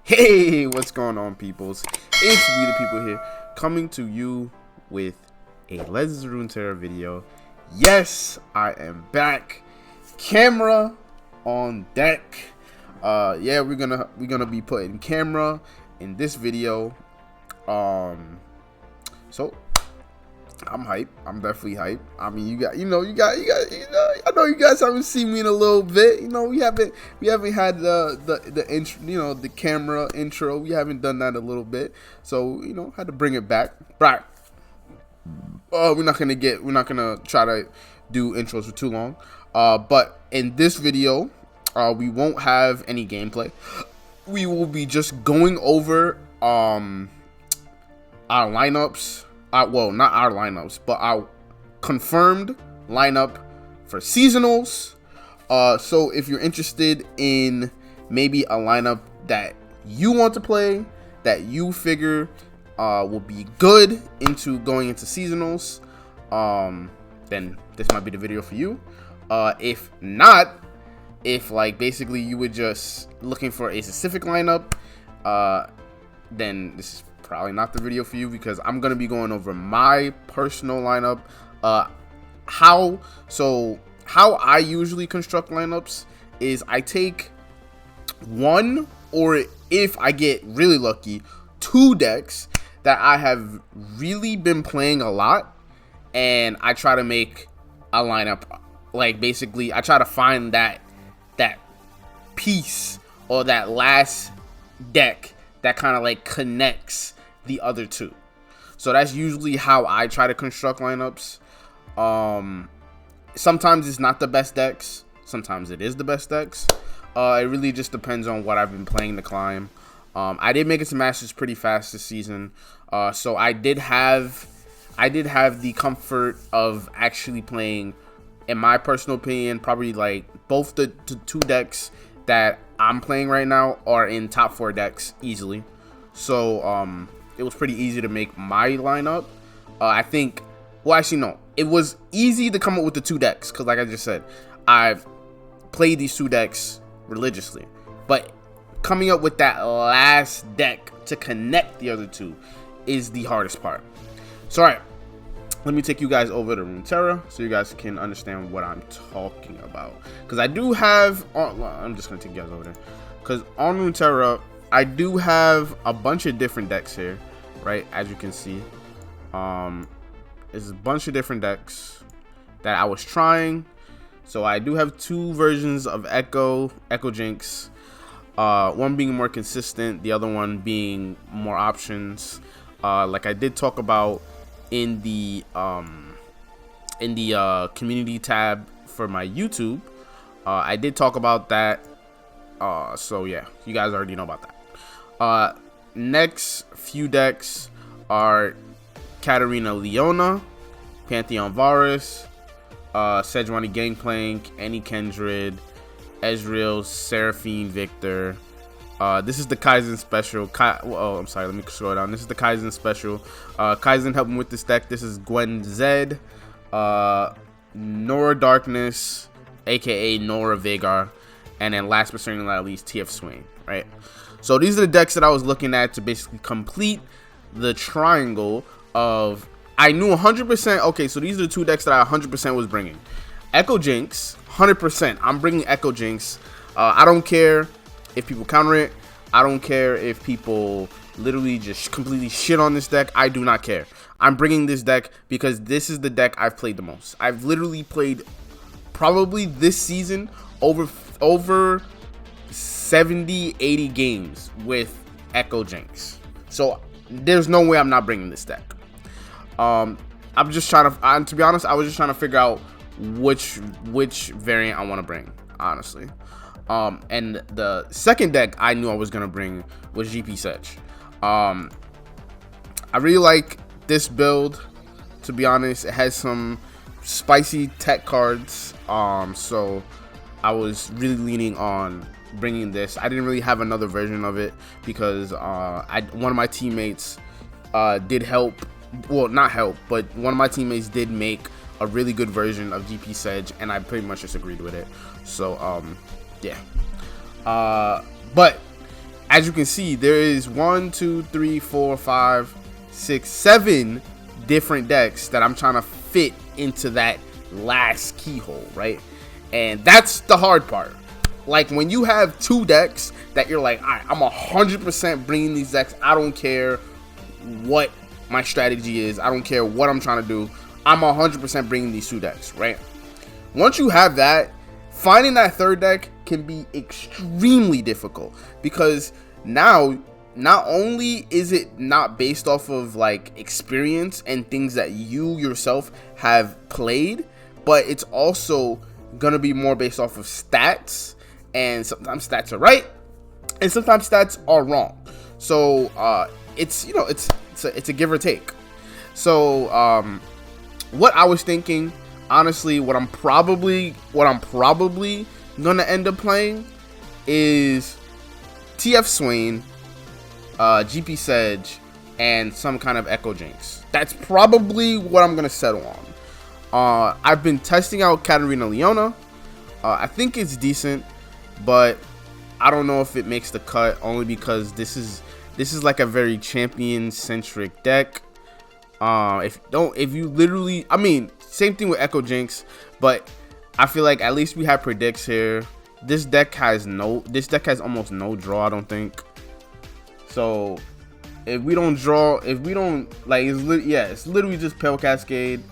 Hey, what's going on, peoples? It's We The People here, coming to you with a Legends of Runeterra video. Yes, I am back. Camera on deck. Yeah, we're gonna be putting camera in this video. So I'm hype. I'm definitely hype. I mean, I know you guys haven't seen me in a little bit. You know, we haven't had the intro, the camera intro. We haven't done that a little bit. So, had to bring it back. Right. We're not gonna try to do intros for too long. But in this video, we won't have any gameplay. We will be just going over our lineups. Well, not our lineups, but our confirmed lineup for seasonals. So if you're interested in maybe a lineup that you want to play, that you figure will be good going into seasonals, then this might be the video for you. If not, if basically you were just looking for a specific lineup, then this is probably not the video for you, because I'm gonna be going over my personal lineup. How I usually construct lineups is I take one, or if I get really lucky, two decks that I have really been playing a lot, and I try to make a lineup. Basically, I try to find that piece or that last deck that kind of connects the other two. So that's usually how I try to construct lineups. Sometimes it's not the best decks, sometimes it is the best decks. It really just depends on what I've been playing to climb. I did make it to Masters pretty fast this season, so I did have the comfort of actually playing, in my personal opinion, probably both the two decks that I'm playing right now are in top 4 decks easily. So it was pretty easy to make my lineup. I think, well, actually no, it was easy to come up with the two decks, because like I just said, I've played these two decks religiously, but coming up with that last deck to connect the other two is the hardest part. So alright, let me take you guys over to Runeterra so you guys can understand what I'm talking about, because I do have, I'm just gonna take you guys over there, because on Runeterra I do have a bunch of different decks here, right? As you can see, there's a bunch of different decks that I was trying. So I do have two versions of Echo Jinx, one being more consistent, the other one being more options. Like I did talk about in the community tab for my YouTube, I did talk about that. So yeah, you guys already know about that. Next few decks are Katarina Leona, Pantheon Varus, Sejuani Gangplank, Annie Kindred, Ezreal, Seraphine Victor. This is the Kaizen special. Oh, I'm sorry, let me slow down. This is the Kaizen special. Kaizen helping with this deck. This is Gwen Zed, Nora Darkness, aka Nora Vagar, and then last but certainly not least, TF Swain, right? So these are the decks that I was looking at to basically complete the triangle of, I knew 100%, okay, so these are the two decks that I 100% was bringing. Echo Jinx, 100%, I'm bringing Echo Jinx. I don't care if people counter it. I don't care if people literally just completely shit on this deck. I do not care. I'm bringing this deck because this is the deck I've played the most. I've literally played probably this season over 70-80 games with Echo Jinx. So there's no way I'm not bringing this deck. I'm just trying to be honest, I was just trying to figure out which variant I want to bring, honestly. And the second deck I knew I was gonna bring was GP Sedge. I really like this build, to be honest. It has some spicy tech cards, so I was really leaning on bringing this. I didn't really have another version of it because one of my teammates did help, well, not help, but one of my teammates did make a really good version of GP Sedge, and I pretty much just agreed with it. So yeah, but as you can see, there is 1, 2, 3, 4, 5, 6, 7 different decks that I'm trying to fit into that last keyhole, right? And that's the hard part. Like, when you have 2 decks that you're like, all right, I'm 100% bringing these decks. I don't care what my strategy is. I don't care what I'm trying to do. I'm 100% bringing these 2 decks, right? Once you have that, finding that third deck can be extremely difficult, because now not only is it not based off of like experience and things that you yourself have played, but it's also gonna be more based off of stats, and sometimes stats are right and sometimes stats are wrong. So it's, you know, it's a give or take. So what I was thinking, honestly, what I'm probably gonna end up playing is TF Swain, GP Sedge, and some kind of Echo Jinx. That's probably what I'm gonna settle on. I've been testing out Katarina Leona. I think it's decent, but I don't know if it makes the cut, only because this is like a very champion centric deck. If you literally, I mean, same thing with Echo Jinx, but I feel like at least we have predicts here. This deck has almost no draw, I don't think. So if we don't draw, like, it's literally just Pale Cascade.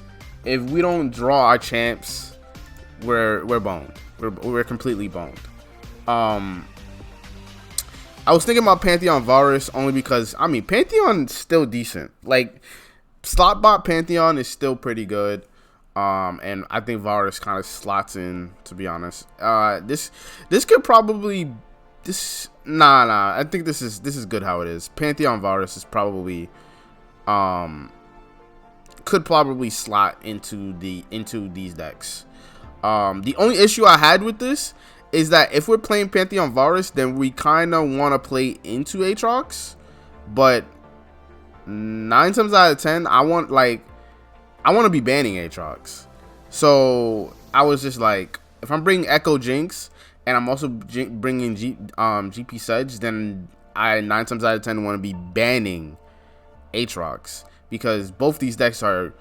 If we don't draw our champs, we're boned. We're completely boned. I was thinking about Pantheon Varus only because, I mean, Pantheon's still decent. Like, Slotbot Pantheon is still pretty good. And I think Varus kind of slots in, to be honest. This could probably, I think this is good how it is. Pantheon Varus is probably, could probably slot into these decks. The only issue I had with this is that if we're playing Pantheon Varus, then we kind of want to play into Aatrox, but 9 times out of 10, I want to be banning Aatrox. So I was just like, if I'm bringing Echo Jinx and I'm also bringing GP Sedge, then I 9 times out of 10 want to be banning Aatrox, because both these decks are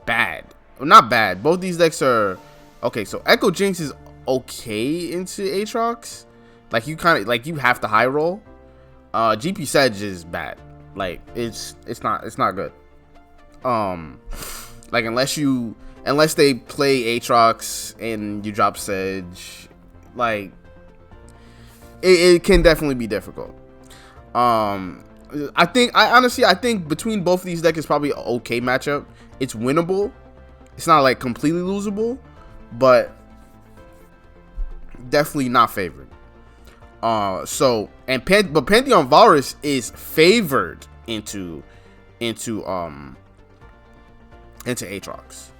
bad. Well, not bad. Both these decks are okay. So Echo Jinx is okay into Aatrox. Like, you have to high roll. GP Sedge is bad. Like, it's not good. Like, unless they play Aatrox and you drop Sedge, like, it can definitely be difficult. I think between both of these decks is probably an okay matchup. It's winnable. It's not like completely losable, but definitely not favored. But Pantheon Varus is favored into Aatrox.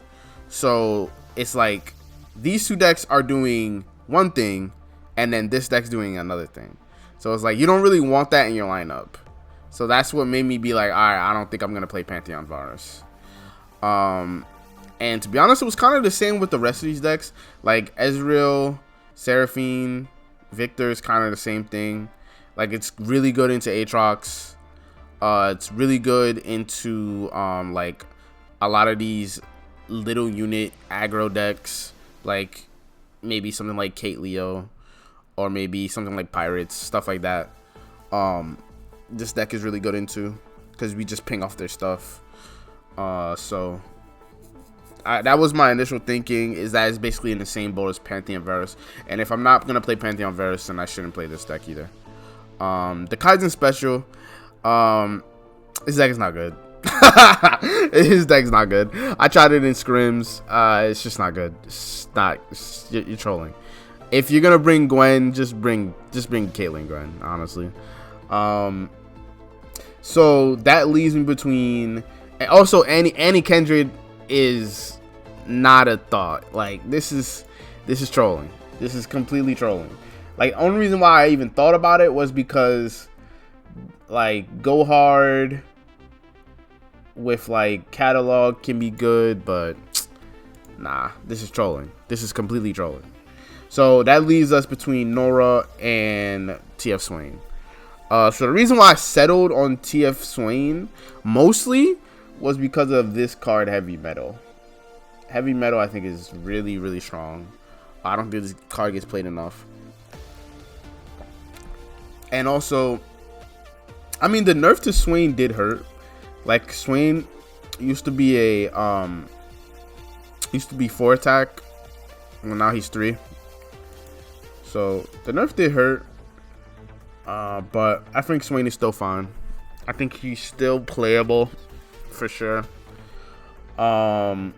So it's like these 2 decks are doing one thing, and then this deck's doing another thing. So it's like you don't really want that in your lineup. So that's what made me be like, all right, I don't think I'm gonna play Pantheon Varus. And to be honest, it was kind of the same with the rest of these decks. Like Ezreal, Seraphine, Victor is kind of the same thing. Like, it's really good into Aatrox. It's really good into like a lot of these little unit aggro decks, like maybe something like Kate Leo, or maybe something like Pirates, stuff like that. This deck is really good into, because we just ping off their stuff. So that was my initial thinking, is that it's basically in the same boat as Pantheon Varus. And if I'm not gonna play Pantheon Varus, then I shouldn't play this deck either. The Kaizen Special, his deck is not good. His deck's not good. I tried it in scrims. It's just not good. You're trolling. If you're gonna bring Gwen, just bring Caitlyn Gwen, honestly. So that leaves me between, and also Annie Kendrick is not a thought. Like, this is trolling. This is completely trolling. Like, only reason why I even thought about it was because, like, Go Hard with like catalog can be good, but nah, this is trolling. This is completely trolling. So that leaves us between Nora and TF Swain. So the reason why I settled on TF Swain mostly was because of this card, Heavy Metal. Heavy Metal, I think, is really, really strong. I don't think this card gets played enough. And also, I mean, the nerf to Swain did hurt. Like, Swain used to be a 4 attack. Well, now he's 3. So the nerf did hurt. But I think Swain is still fine. I think he's still playable for sure. And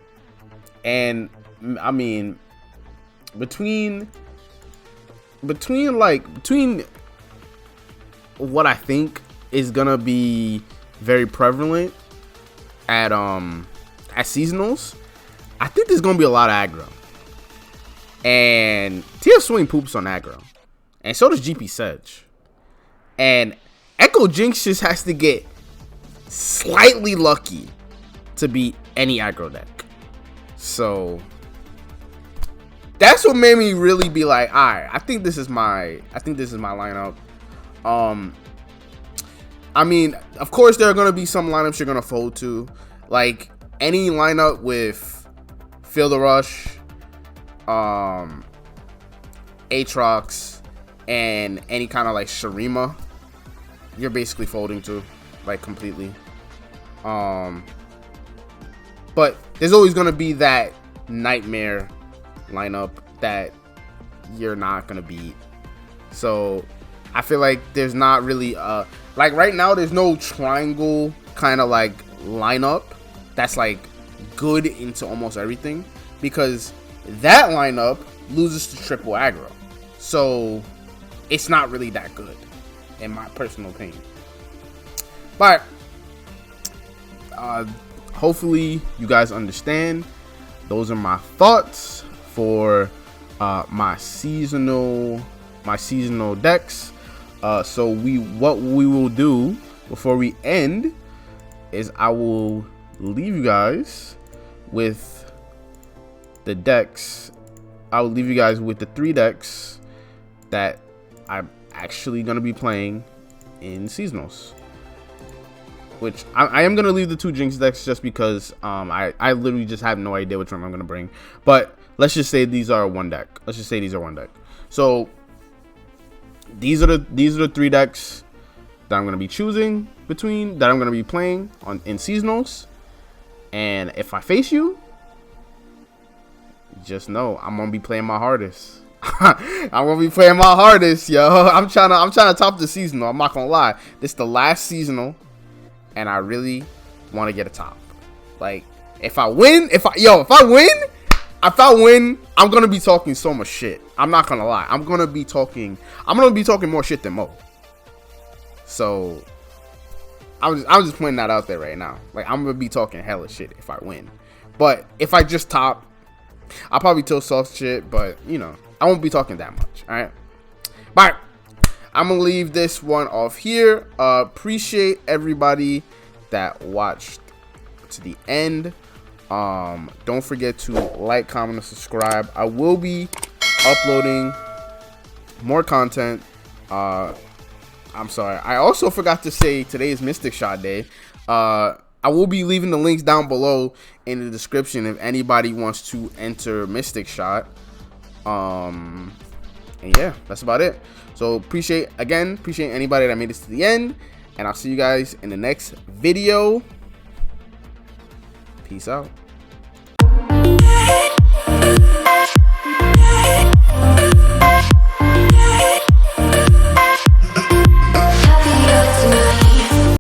I mean, between what I think is gonna be very prevalent at seasonals, I think there's gonna be a lot of aggro. And TF Swain poops on aggro, and so does GP Sedge. And Echo Jinx just has to get slightly lucky to beat any aggro deck. So that's what made me really be like, all right, I think this is my lineup. I mean, of course there are gonna be some lineups you're gonna fold to, like any lineup with Feel the Rush, Aatrox, and any kind of like Shurima, you're basically folding to, like, completely. But there's always gonna be that nightmare lineup that you're not gonna beat. So I feel like there's not really like right now there's no triangle kind of like lineup that's like good into almost everything, because that lineup loses to triple aggro. So it's not really that good in my personal opinion. But hopefully you guys understand. Those are my thoughts for my seasonal decks. So what we will do before we end is I will leave you guys with the decks. I will leave you guys with the 3 decks that I'm actually gonna be playing in seasonals. Which I am gonna leave the 2 Jinx decks just because I literally just have no idea which one I'm gonna bring. But let's just say these are one deck. So these are the 3 decks that I'm gonna be choosing between, that I'm gonna be playing in seasonals. And if I face you, just know I'm gonna be playing my hardest. I'm gonna be playing my hardest, yo. I'm trying to top the seasonal. I'm not gonna lie. This is the last seasonal, and I really want to get a top. Like, if I win, if I win, I'm gonna be talking so much shit. I'm not gonna lie. I'm gonna be talking more shit than Mo. So I'm just pointing that out there right now. Like, I'm gonna be talking hella shit if I win. But if I just top, I'll probably tell soft shit, but you know, I won't be talking that much. All right. But I'm gonna leave this one off here. Appreciate everybody that watched to the end. Don't forget to like, comment, and subscribe. I will be uploading more content. I'm sorry, I also forgot to say today is Mystic Shot Day. I will be leaving the links down below in the description if anybody wants to enter Mystic Shot. And yeah, that's about it. So appreciate anybody that made this to the end, and I'll see you guys in the next video. Peace out.